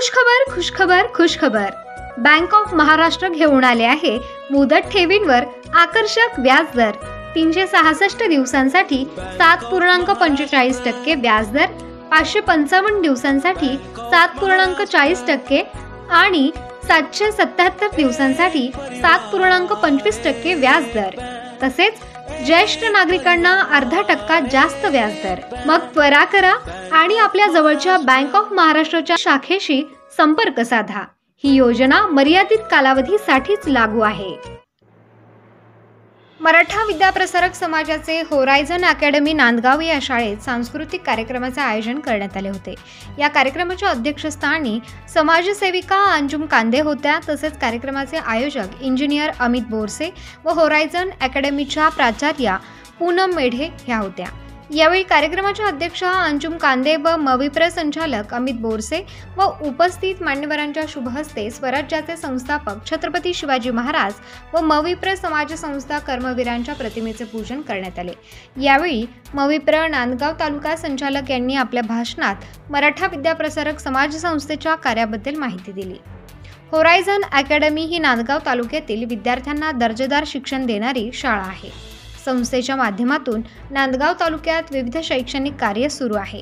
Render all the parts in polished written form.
खुशखबर खुशखबर। Bank of Maharashtra घेऊन आले आहे मुदत ठेवींवर आकर्षक व्याजदर। 366 दिवसांसाठी 7.45% व्याजदर, 555 दिवसांसाठी 7.40% आणि 777 दिवसांसाठी 7.25% व्याजदर। तसेच ज्येष्ठ नागरिकांना अर्धा टक्का जास्त व्याजदर। मग त्वरा करा आणि आपल्या जवळच्या बँक ऑफ महाराष्ट्राच्या शाखेशी संपर्क साधा। ही योजना मर्यादित कालावधीसाठीच लागू आहे। मराठा विद्याप्रसारक समाजाचे होरायझन अकॅडमी नांदगाव या शाळेत सांस्कृतिक कार्यक्रमाचे आयोजन करण्यात आले होते। या कार्यक्रमाच्या अध्यक्षस्थानी समाजसेविका अंजुम कांदे होत्या। तसेच कार्यक्रमाचे आयोजक इंजिनियर अमित बोरसे व होरायझन अकॅडमीच्या प्राचार्या पूनम मेढे ह्या होत्या। यावेळी कार्यक्रमाच्या अध्यक्षा अंजुम कांदे व मविप्र संचालक अमित बोरसे व उपस्थित मान्यवरांच्या शुभहस्ते स्वराज्याचे संस्थापक छत्रपती शिवाजी महाराज व मविप्र समाज संस्था कर्मवीरांच्या प्रतिमेचे पूजन करण्यात आले। यावेळी मविप्र नांदगाव तालुका संचालक यांनी आपल्या भाषणात मराठा विद्याप्रसारक समाज संस्थेच्या कार्याबद्दल माहिती दिली। होरायझन अकॅडमी ही नांदगाव तालुक्यातील विद्यार्थ्यांना दर्जेदार शिक्षण देणारी शाळा आहे। संस्थेच्या माध्यमातून नांदगाव तालुक्यात विविध शैक्षणिक कार्य सुरू आहे,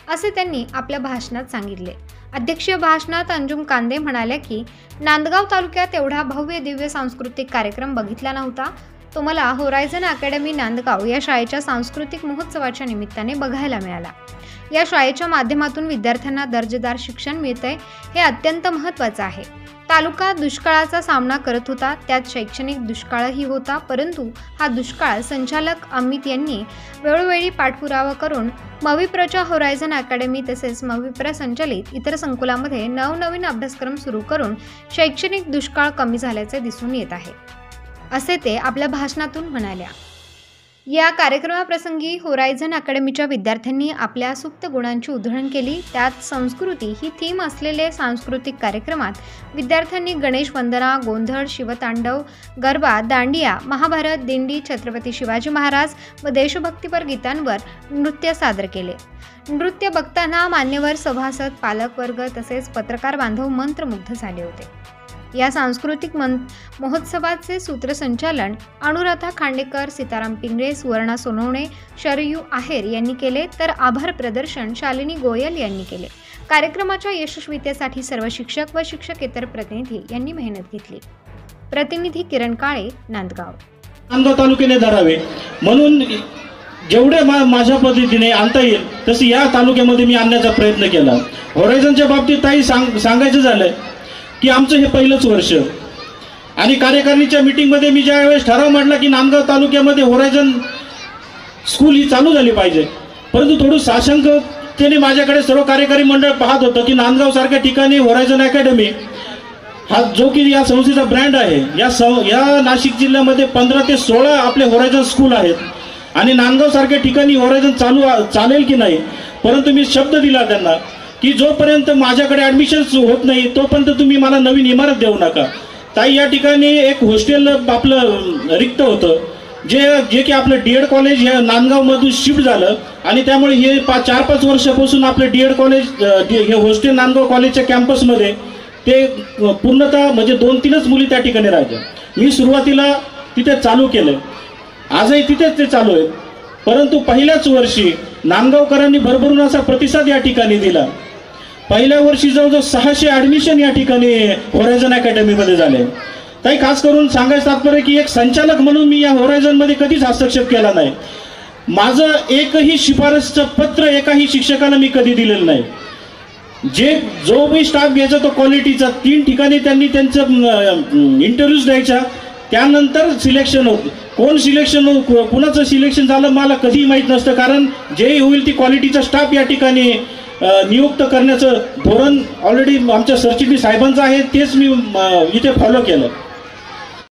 असे त्यांनी आपल्या भाषणात सांगितले। अध्यक्षीय भाषणात अंजुम कांदे म्हणाल्या की नांदगाव तालुक्यात एवढा भव्य दिव्य सांस्कृतिक कार्यक्रम बघितला नव्हता, तो मला होरायझन अकॅडमी नांदगाव या शाळेच्या सांस्कृतिक महोत्सवाच्या निमित्ताने बघायला मिळाला। या शाळेच्या माध्यमातून विद्यार्थ्यांना दर्जेदार शिक्षण मिळतंय, हे अत्यंत महत्त्वाचं आहे। तालुका दुष्काळाचा सामना करत होता, त्यात शैक्षणिक दुष्काळही होता, परंतु हा दुष्काळ संचालक अमित यांनी वेळोवेळी पाठपुरावा करून मविप्रच्या होरायझन अकॅडमी तसेच मविप्र संचलित इतर संकुलामध्ये नवनवीन अभ्यासक्रम सुरू करून शैक्षणिक दुष्काळ कमी झाल्याचे दिसून येत आहे, असे ते आपल्या भाषणातून म्हणाल्या। या कार्यक्रमाप्रसंगी होरायझन अकॅडमीच्या विद्यार्थ्यांनी आपल्या सुप्त गुणांची उधळण केली। त्यात संस्कृती ही थीम असलेले सांस्कृतिक कार्यक्रमात विद्यार्थ्यांनी गणेश वंदना, गोंधळ, शिवतांडव, गरबा, दांडिया, महाभारत, दिंडी, छत्रपती शिवाजी महाराज व देशभक्तीपर गीतांवर नृत्य सादर केले। नृत्य बघताना मान्यवर, सभासद, पालक वर्ग तसेच पत्रकार बांधव मंत्रमुग्ध झाले होते। या सांस्कृतिक महोत्सवाचे सूत्रसंचालन अनुराधा खांडेकर, सीताराम पिंगळे, सुवर्णा सोनवणे, शरयू आहेर यांनी केले, तर आभार प्रदर्शन शालिनी गोयल यांनी केले। कार्यक्रमाच्या यशस्वीतेसाठी सर्व शिक्षक व शिक्षकेतर प्रतिनिधी यांनी मेहनत घेतली। प्रतिनिधी किरण काळे, नांदगाव तालुक्याने धरावे म्हणून जेवढे माझ्या पद्धतीने आणता येईल तसे या तालुक्यामध्ये मी आणण्याचा प्रयत्न केला। होरायझनच्या बाबतीत ताई सांगायचं झालं की आमचं हे पहिलंच वर्ष आणि कार्यकारिणीच्या मीटिंगमध्ये मी ज्या वेळेस ठराव मांडला की नांदगाव तालुक्यामध्ये होरायझन स्कूल ही चालू झाली पाहिजे, परंतु थोडं साशंकतेने माझ्याकडे सर्व कार्यकारी मंडळ पाहत होतं की नांदगाव सारख्या ठिकाणी होरायझन अकॅडमी हा जो की या संस्थेचा ब्रँड आहे, या नाशिक जिल्ह्यामध्ये 15 ते 16 आपले होरायझन स्कूल आहेत आणि नांदगाव सारख्या ठिकाणी होरायझन चालेल की नाही। परंतु मी शब्द दिला त्यांना की जोपर्यंत माझ्याकडे ॲडमिशन्स होत नाही तोपर्यंत तुम्ही मला नवीन इमारत देऊ नका। ताई या ठिकाणी एक हॉस्टेल आपलं रिक्त होतं, जे की आपलं डीएड कॉलेज हे नांदगावमधून शिफ्ट झालं आणि त्यामुळे हे 4-5 वर्षापासून आपलं डीएड कॉलेज हे हॉस्टेल नांदगाव कॉलेजच्या कॅम्पसमध्ये ते पूर्णतः म्हणजे 2-3च मुली त्या ठिकाणी राहायच्या। मी सुरुवातीला तिथे चालू केलं, आजही तिथेच ते चालू आहे, परंतु पहिल्याच वर्षी नांदगावकरांनी भरभरून असा प्रतिसाद या ठिकाणी दिला। पहिल्या वर्षी जवळजवळ 600 ॲडमिशन या ठिकाणी होरायझन अकॅडमीमध्ये झाले। ताई खास करून सांगायचं तात्पर्य की एक संचालक म्हणून मी या होरायझनमध्ये कधीच हस्तक्षेप केला नाही। माझं एकही शिफारसचं पत्र एकाही शिक्षकाला मी कधी दिलेलं नाही। जो मी स्टाफ घ्यायचा तो क्वालिटीचा 3 ठिकाणी त्यांनी त्यांचं इंटरव्ह्यूज द्यायच्या, त्यानंतर सिलेक्शन होतं। कोण सिलेक्शन कुणाचं सिलेक्शन झालं मला कधीही माहीत नसतं, कारण जे होईल ती क्वालिटीचा स्टाफ या ठिकाणी नियुक्त करण्याचं धोरण ऑलरेडी आमच्या सरचिटणीस साहेबांचं आहे, तेच मी इथे फॉलो केलं।